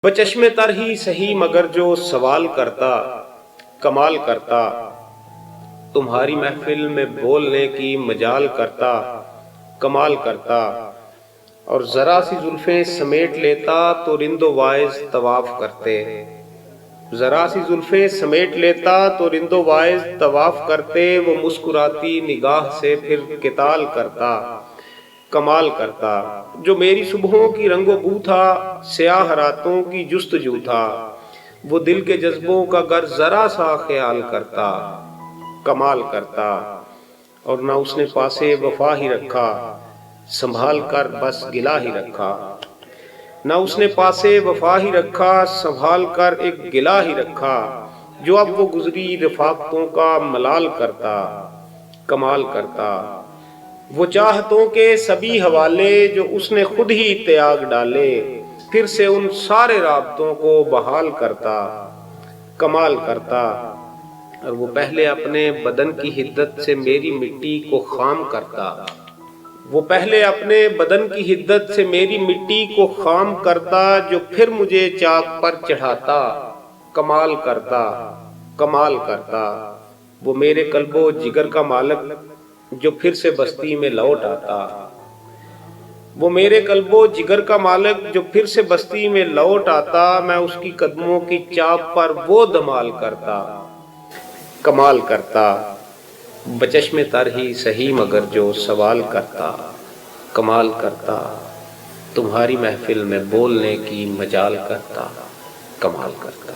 بچشم تر ہی سہی مگر جو سوال کرتا کمال کرتا، تمہاری محفل میں بولنے کی مجال کرتا کمال کرتا، اور ذرا سی زلفیں سمیٹ لیتا تو رند و وائز طواف کرتے، ذرا سی زلفیں سمیٹ لیتا تو رند و وائز طواف کرتے، وہ مسکراتی نگاہ سے پھر قتال کرتا کمال کرتا، جو میری صبحوں کی رنگ و بو تھا سیاہ راتوں کی جستجو تھا، وہ دل کے جذبوں کا گر ذرا سا خیال کرتا کمال کرتا، اور نہ اس نے پاسے وفا ہی رکھا سنبھال کر بس گلا ہی رکھا، نہ اس نے پاسے وفا ہی رکھا سنبھال کر ایک گلا ہی رکھا، جو اب وہ گزری رفاقتوں کا ملال کرتا کمال کرتا، وہ چاہتوں کے سبھی حوالے جو اس نے خود ہی تیاگ ڈالے، پھر سے ان سارے رابطوں کو بحال کرتا کمال کرتا، اور وہ پہلے اپنے بدن کی حدت سے میری مٹی کو خام کرتا، وہ پہلے اپنے بدن کی حدت سے میری مٹی کو خام کرتا، جو پھر مجھے چاک پر چڑھاتا کمال کرتا کمال کرتا، وہ میرے قلب و جگر کا مالک جو پھر سے بستی میں لوٹ آتا، وہ میرے قلب و جگر کا مالک جو پھر سے بستی میں لوٹ آتا، میں اس کی قدموں کی چاپ پر وہ دھمال کرتا کمال کرتا، بچشم تر ہی سہی مگر جو سوال کرتا کمال کرتا، تمہاری محفل میں بولنے کی مجال کرتا کمال کرتا۔